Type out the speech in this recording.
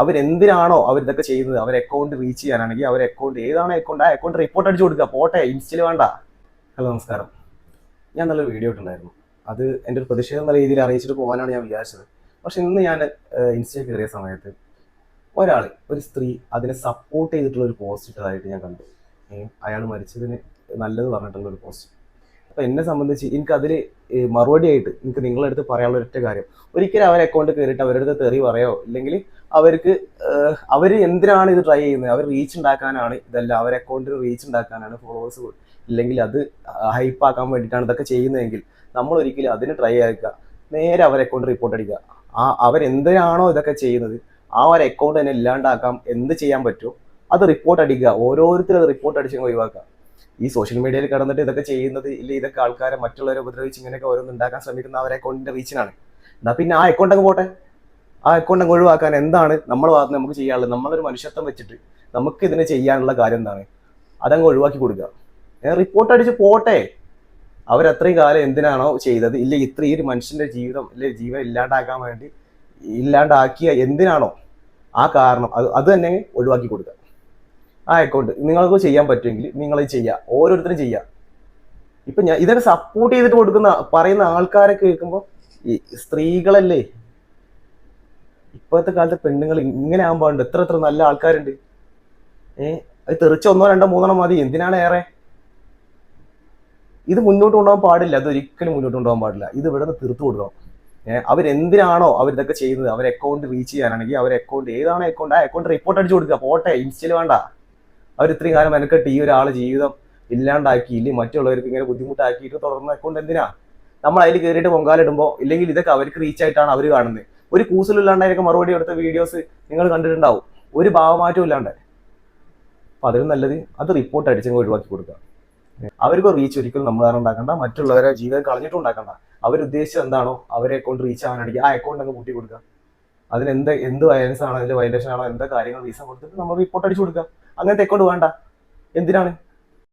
അവരെന്തിനാണോ അവരിതൊക്കെ ചെയ്യുന്നത്, അവർ account reach ചെയ്യാനാണെങ്കിൽ അവർ account ഏതാണ് അക്കൗണ്ട് ആ അക്കൗണ്ട് റിപ്പോർട്ട് അടിച്ചു കൊടുക്കുക, പോട്ടെ, ഇൻസ്റ്റയിൽ വേണ്ട. ഹലോ, നമസ്കാരം. ഞാൻ നല്ലൊരു വീഡിയോ ഇട്ടുണ്ടായിരുന്നു. അത് എൻ്റെ ഒരു പ്രതിഷേധം എന്ന രീതിയിൽ അറിയിച്ചിട്ട് പോകാനാണ് ഞാൻ വിചാരിച്ചത്. പക്ഷെ ഇന്ന് ഞാൻ ഇൻസ്റ്റയിൽ കയറിയ സമയത്ത് ഒരു സ്ത്രീ അതിനെ സപ്പോർട്ട് ചെയ്തിട്ടുള്ള ഒരു പോസ്റ്റ് ഇട്ടതായിട്ട് ഞാൻ കണ്ടു. അയാൾ മരിച്ചതിന് നല്ലത് പറഞ്ഞിട്ടുള്ള ഒരു പോസ്റ്റ്. അപ്പോൾ എന്നെ സംബന്ധിച്ച് എനിക്കതിൽ മറുപടിയായിട്ട് എനിക്ക് നിങ്ങളുടെ അടുത്ത് പറയാനുള്ള ഒറ്റ കാര്യം, ഒരിക്കലും അവരെ അക്കൗണ്ട് കയറിയിട്ട് അവരുടെ അടുത്ത് തെറി പറയോ ഇല്ലെങ്കിൽ അവർക്ക് അവർ എന്തിനാണ് ഇത് ട്രൈ ചെയ്യുന്നത്, അവർ റീച്ച് ഉണ്ടാക്കാനാണ് ഇതെല്ലാം, അവരെ അക്കൗണ്ടിൽ റീച്ച് ഉണ്ടാക്കാനാണ്, ഫോളോവേഴ്സ് ഇല്ലെങ്കിൽ അത് ഹൈപ്പാക്കാൻ വേണ്ടിയിട്ടാണ് ഇതൊക്കെ ചെയ്യുന്നതെങ്കിൽ നമ്മൾ ഒരിക്കലും അതിന് ട്രൈ ആക്കുക, നേരെ അവരെ അക്കൗണ്ട് റിപ്പോർട്ട് അടിക്കുക. അവരെന്തിനാണോ ഇതൊക്കെ ചെയ്യുന്നത് ആ ഒരു അക്കൗണ്ട് തന്നെ ഇല്ലാണ്ടാക്കാം, എന്ത് ചെയ്യാൻ പറ്റുമോ അത് റിപ്പോർട്ട് അടിക്കുക. ഓരോരുത്തരും അത് റിപ്പോർട്ട് അടിച്ച് ഒഴിവാക്കുക. ഈ സോഷ്യൽ മീഡിയയിൽ കിടന്നിട്ട് ഇതൊക്കെ ചെയ്യുന്നത് ഇല്ല, ഇതൊക്കെ ആൾക്കാരെ മറ്റുള്ളവരെ ഉപദ്രവിച്ച് ഇങ്ങനെയൊക്കെ ഓരോന്ന് ഉണ്ടാക്കാൻ ശ്രമിക്കുന്ന അവരെ അക്കൗണ്ടിന്റെ റീച്ചിനാണ്. എന്നാ പിന്നെ ആ അക്കൗണ്ട് അങ്ങ് പോട്ടെ, ആ അക്കൗണ്ട് അങ്ങ് ഒഴിവാക്കാൻ എന്താണ് നമ്മൾ ഭാഗത്ത് നമുക്ക് ചെയ്യാനുള്ളത്? നമ്മളൊരു മനുഷ്യത്വം വെച്ചിട്ട് നമുക്ക് ഇതിന് ചെയ്യാനുള്ള കാര്യം എന്താണ്? അതങ്ങ് ഒഴിവാക്കി കൊടുക്കുക, റിപ്പോർട്ട് അടിച്ച് പോട്ടെ. അവരത്രയും കാലം എന്തിനാണോ ചെയ്തത്, ഇല്ല ഇത്രയും ഒരു മനുഷ്യന്റെ ജീവിതം ഇല്ല ജീവൻ ഇല്ലാണ്ടാക്കാൻ വേണ്ടി ഇല്ലാണ്ടാക്കിയ എന്തിനാണോ ആ കാരണം അത് തന്നെ ഒഴിവാക്കി കൊടുക്കുക. ആ അക്കൗണ്ട് നിങ്ങൾക്ക് ചെയ്യാൻ പറ്റുമെങ്കിൽ നിങ്ങൾ ചെയ്യുക, ഓരോരുത്തരും ചെയ്യുക. ഇപ്പൊ ഞാൻ ഇതൊക്കെ സപ്പോർട്ട് ചെയ്തിട്ട് പറയുന്ന ആൾക്കാരെ കേൾക്കുമ്പോൾ ഈ സ്ത്രീകളല്ലേ, ഇപ്പോഴത്തെ കാലത്തെ പെണ്ണുങ്ങൾ ഇങ്ങനെ ആകാൻ പാടുണ്ട്. എത്ര നല്ല ആൾക്കാരുണ്ട്. അത് തെറിച്ച് ഒന്നോ രണ്ടോ മൂന്നെണ്ണം മതി, എന്തിനാണ് ഏറെ? ഇത് മുന്നോട്ട് കൊണ്ടുപോകാൻ പാടില്ല, അതൊരിക്കലും മുന്നോട്ട് കൊണ്ടുപോകാൻ പാടില്ല. ഇത് ഇവിടെ നിന്ന് തീർത്തു കൊടുക്കണം. അവരെന്തിനാണോ അവരിതൊക്കെ ചെയ്യുന്നത്, അവർ അക്കൗണ്ട് റീച്ച് ചെയ്യാനാണെങ്കിൽ അവർ അക്കൗണ്ട് ഏതാണ് അക്കൗണ്ട് ആ അക്കൗണ്ട് റിപ്പോർട്ട് അടിച്ചു കൊടുക്കുക, പോട്ടെ, ഇൻസ്റ്റയിൽ വേണ്ട. അവർ ഇത്രയും കാലം മെനക്കെട്ട് ഈ ഒരാൾ ജീവിതം ഇല്ലാണ്ടാക്കി, ഇല്ലെങ്കിൽ മറ്റുള്ളവർക്ക് ഇങ്ങനെ ബുദ്ധിമുട്ടാക്കിയിട്ട് തുടർന്ന അക്കൗണ്ട് എന്തിനാ? നമ്മൾ അതിൽ കയറിയിട്ട് പൊങ്കാലിടുമ്പോൾ ഇല്ലെങ്കിൽ ഇതൊക്കെ അവർക്ക് റീച്ച് ആയിട്ടാണ് അവർ കാണുന്നത്. ഒരു കൂസലില്ലാണ്ടായിരിക്കും മറുപടി കൊടുത്ത വീഡിയോസ് നിങ്ങൾ കണ്ടിട്ടുണ്ടാവും, ഒരു ഭാവമാറ്റവും ഇല്ലാണ്ട്. അപ്പൊ അതിലും നല്ലത് അത് റിപ്പോർട്ട് അടിച്ചങ്ങ് ഒഴിവാക്കി കൊടുക്കുക. അവർക്ക് റീച്ച് ഒരിക്കലും നമ്മൾ കാരണം ഉണ്ടാക്കണ്ട, മറ്റുള്ളവരെ ജീവിതം കളഞ്ഞിട്ടും ഉണ്ടാക്കണ്ട. അവരുദ്ദേശിച്ചത് എന്താണോ അവരെ അക്കൗണ്ട് റീച്ച് ആവാനാണെങ്കിൽ ആ അക്കൗണ്ട് അങ്ങ് കൂട്ടി കൊടുക്കുക. അതിന് എന്ത് വയലൻസ് ആണോ, അതിന്റെ വയലേഷൻ ആണോ, എന്താ കാര്യങ്ങൾ റീസൺ കൊടുത്തിട്ട് നമ്മൾ റിപ്പോർട്ട് അടിച്ചു കൊടുക്കുക. അങ്ങനത്തെ അക്കൗണ്ട് വേണ്ട. എന്തിനാണ്?